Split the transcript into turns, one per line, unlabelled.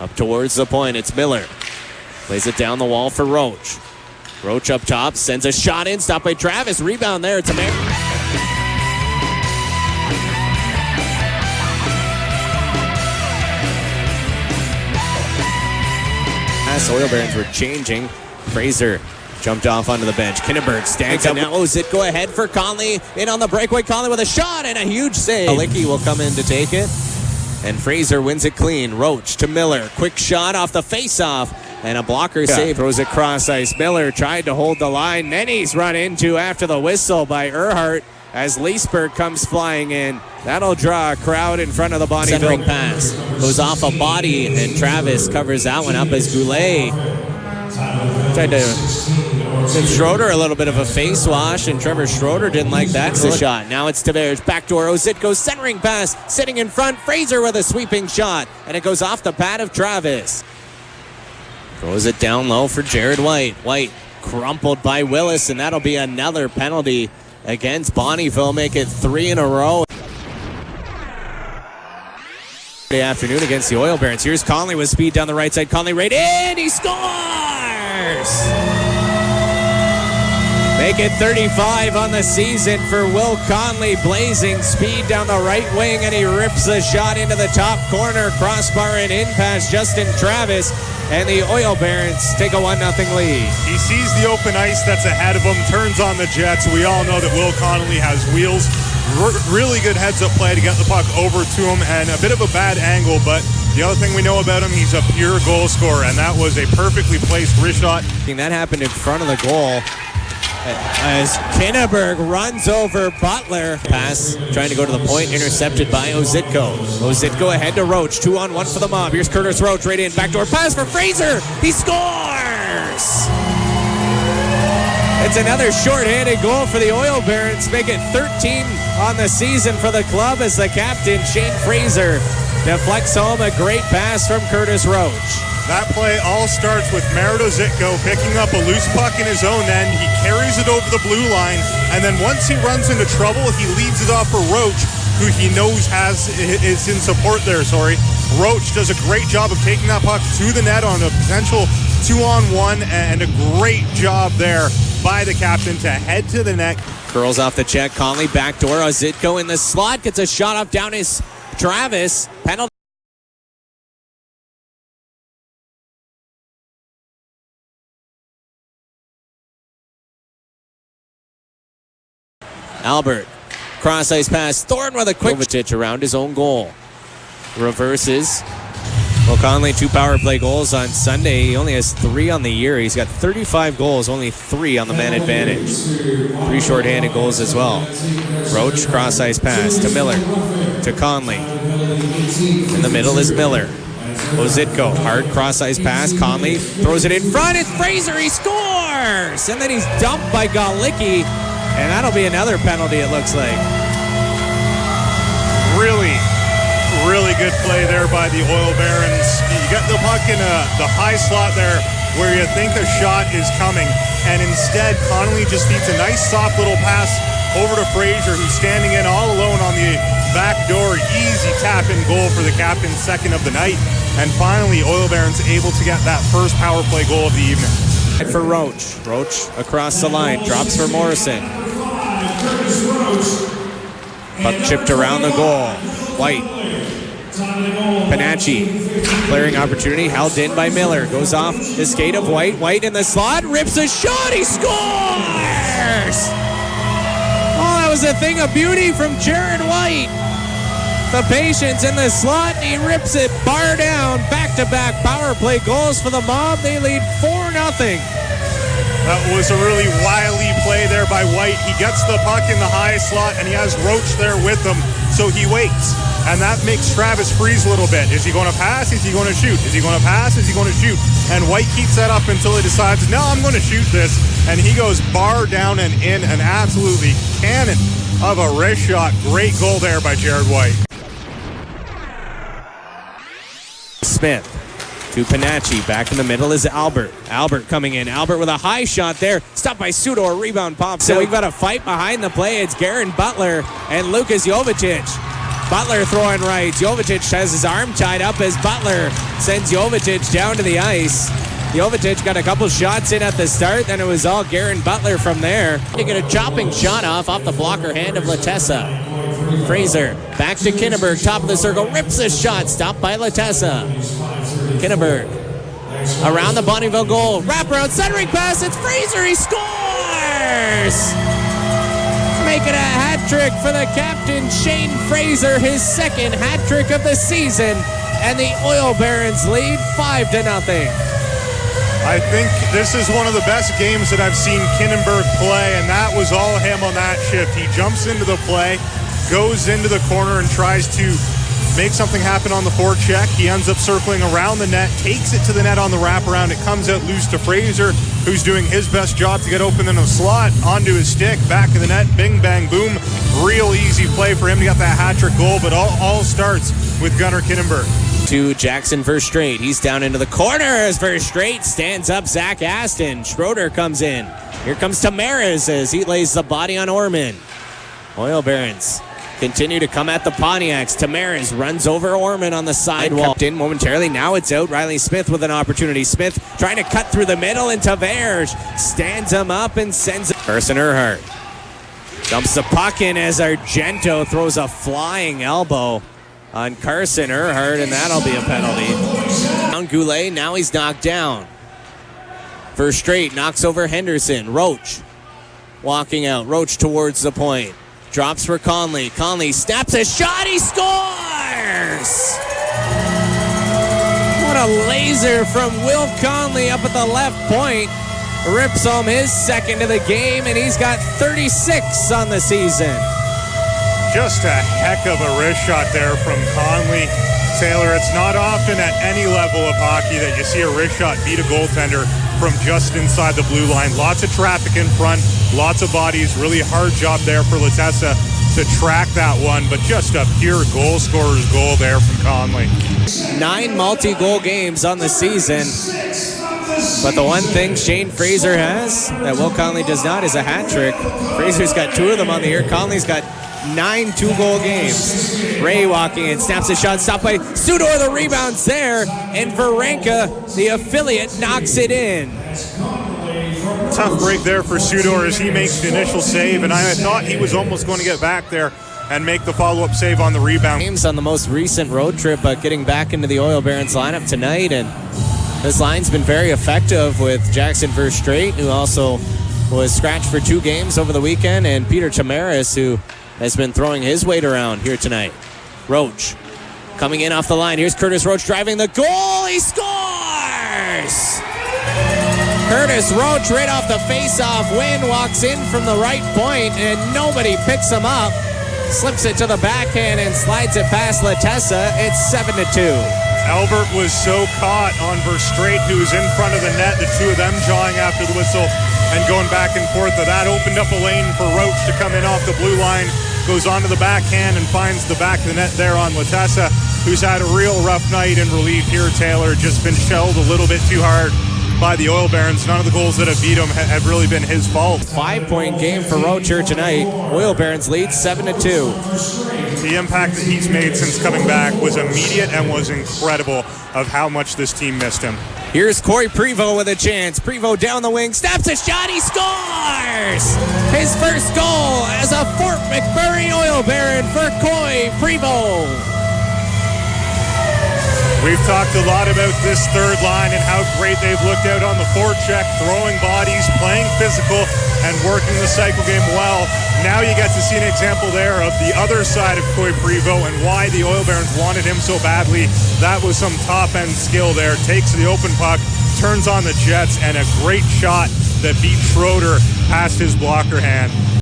Up towards the point, it's Miller. Plays it down the wall for Roach. Roach up top, sends a shot in, stopped by Travis. Rebound there, it's a Merritt. As Oil Barons were changing, Fraser jumped off onto the bench. Kinniburgh stands up. Now Oszytko ahead for Conley. In on the breakaway, Conley with a shot and a huge save. Licky will come in to take it. And Fraser wins it clean. Roach to Miller. Quick shot off the face-off. And a blocker save. Throws it cross ice. Miller tried to hold the line. Then he's run into after the whistle by Earhart as Leesburg comes flying in. That'll draw a crowd in front of the Bonnyville. Centering pass. Goes off a body and Travis covers that one up as Goulet tried to give Schroeder a little bit of a face wash, and Trevor Schroeder didn't like that. It's a shot. Now it's Thivierge. Backdoor. Oszytko centering pass. Sitting in front. Fraser with a sweeping shot. And it goes off the pad of Travis. Throws it down low for Jared White. White crumpled by Willis, and that'll be another penalty against Bonnyville. Make it 3 in a row. Afternoon against the Oil Barons. Here's Conley with speed down the right side. Conley right in. He scores! Make it 35 on the season for Will Conley. Blazing speed down the right wing, and he rips the shot into the top corner. Crossbar and in past Justin Travis. And the Oil Barons take a 1-0 lead.
He sees the open ice that's ahead of him, turns on the Jets. We all know that Will Conley has wheels. Really good heads-up play to get the puck over to him, and a bit of a bad angle, but the other thing we know about him, he's a pure goal scorer, and that was a perfectly placed wrist shot.
That happened in front of the goal as Kinniburgh runs over Butler. Pass trying to go to the point, intercepted by Oszytko. Oszytko ahead to Roach, 2-on-1 for the Mob. Here's Curtis Roach right in, backdoor pass for Fraser. He scores! It's another short-handed goal for the Oil Barons. Make it 13 on the season for the club as the captain, Shane Fraser, deflects home a great pass from Curtis Roach.
That play all starts with Merritt Oszytko picking up a loose puck in his own end. He carries it over the blue line, and then once he runs into trouble, he leaves it off for Roach, who he knows is in support there. Roach does a great job of taking that puck to the net on a potential 2-on-1, and a great job there by the captain to head to the net.
Curls off the check. Conley backdoor. Oszytko in the slot gets a shot off down his Travis. Penalty. Albert. Cross ice pass. Thorne with a quick Kovacic around his own goal. Reverses. Well, Conley, 2 power play goals on Sunday. He only has 3 on the year. He's got 35 goals, only 3 on the man advantage. 3 shorthanded goals as well. Roach, cross ice pass to Miller, to Conley. In the middle is Miller. Oszytko, hard cross ice pass. Conley throws it in front. It's Fraser. He scores! And then he's dumped by Galicki. And that'll be another penalty, it looks like.
Really good play there by the Oil Barons. You got the puck in the high slot there where you think a shot is coming, and instead Conley just feeds a nice soft little pass over to Fraser, who's standing in all alone on the back door. Easy tap-in goal for the captain's second of the night, and finally Oil Barons able to get that first power play goal of the evening.
For Roach. Roach across the line, drops for Morrison. Puck chipped around the goal. White. Panacci, clearing opportunity, held in by Miller. Goes off the skate of White. White in the slot, rips a shot, he scores! Oh, that was a thing of beauty from Jared White. The patience in the slot, and he rips it bar down. Back-to-back power play goals for the Mob. They lead 4-0.
That was a really wily play there by White. He gets the puck in the high slot, and he has Roach there with him, so he waits. And that makes Travis freeze a little bit. Is he going to pass? Is he going to shoot? Is he going to pass? Is he going to shoot? And White keeps that up until he decides, no, I'm going to shoot this. And he goes bar down and in, an absolutely cannon of a wrist shot. Great goal there by Jared White.
Smith to Panacci. Back in the middle is Albert. Albert coming in. Albert with a high shot there. Stopped by Sudo. A rebound pops. So we've got a fight behind the play. It's Garen Butler and Lucas Jovic. Butler throwing right. Jovetic has his arm tied up as Butler sends Jovetic down to the ice. Jovetic got a couple shots in at the start, then it was all Garen Butler from there. To get a chopping shot off the blocker hand of Latessa. Fraser back to Kinniburgh, top of the circle, rips a shot, stopped by Latessa. Kinniburgh around the Bonnyville goal, wraparound centering pass, it's Fraser, he scores! Making a hat trick for the captain, Shane Fraser, his second hat trick of the season, and the Oil Barons lead 5-0.
I think this is one of the best games that I've seen Kinniburgh play, and that was all him on that shift. He jumps into the play, goes into the corner and tries to make something happen on the forecheck. He ends up circling around the net, takes it to the net on the wraparound. It comes out loose to Fraser, who's doing his best job to get open in the slot, onto his stick, back of the net, bing, bang, boom. Real easy play for him to get that hat-trick goal, but all starts with Gunnar Kinniburgh.
To Jackson Verstraete. He's down into the corner as Verstraete stands up Zach Aston. Schroeder comes in. Here comes Tamaris as he lays the body on Orman. Oil Barons continue to come at the Pontiacs. Tamaris runs over Orman on the sidewall. Kept in momentarily. Now it's out. Riley Smith with an opportunity. Smith trying to cut through the middle, and Thivierge stands him up and sends it. Carson Earhart dumps the puck in as Argento throws a flying elbow on Carson Earhart, and that'll be a penalty. Down Goulet, now he's knocked down. Verstraete knocks over Henderson. Roach walking out. Roach towards the point. Drops for Conley. Conley snaps a shot. He scores! What a laser from Will Conley up at the left point. Rips home his second of the game, and he's got 36 on the season.
Just a heck of a wrist shot there from Conley. Taylor, it's not often at any level of hockey that you see a wrist shot beat a goaltender from just inside the blue line. Lots of traffic in front, lots of bodies. Really hard job there for Latessa to track that one, but just a pure goal scorer's goal there from Conley.
9 multi-goal games on the season, but the one thing Shane Fraser has that Will Conley does not is a hat trick. Fraser's got 2 of them on the year. Conley's got 9 two-goal games. Ray walking in, snaps a shot, stopped by Sudor. The rebound's there, and Verenka, the affiliate, knocks it in.
Tough break there for Sudor as he makes the initial save, and I thought he was almost going to get back there and make the follow-up save on the rebound.
Games on the most recent road trip, but getting back into the Oil Barons lineup tonight, and this line's been very effective with Jackson Verstraete, who also was scratched for 2 games over the weekend, and Peter Tamaris, who has been throwing his weight around here tonight. Roach coming in off the line. Here's Curtis Roach driving the goal. He scores! Curtis Roach right off the face-off win, walks in from the right point, and nobody picks him up. Slips it to the backhand and slides it past Latessa. It's 7-2.
Albert was so caught on Verstraete, who was in front of the net, the 2 of them jawing after the whistle and going back and forth. That opened up a lane for Roach to come in off the blue line, goes onto the backhand and finds the back of the net there on Latessa, who's had a real rough night in relief here, Taylor. Just been shelled a little bit too hard by the Oil Barons. None of the goals that have beat him have really been his fault.
5-point game for Roach here tonight. Oil Barons lead 7-2.
The impact that he's made since coming back was immediate and was incredible of how much this team missed him.
Here's Corey Prevost with a chance. Prevost down the wing, snaps a shot, he scores! His first goal as a Fort McMurray Oil Baron for Corey Prevost.
We've talked a lot about this third line and how great they've looked out on the forecheck, throwing bodies, playing physical, and working the cycle game well. Now you get to see an example there of the other side of Corey Prevost and why the Oil Barons wanted him so badly. That was some top-end skill there. Takes the open puck, turns on the jets, and a great shot that beat Schroeder past his blocker hand.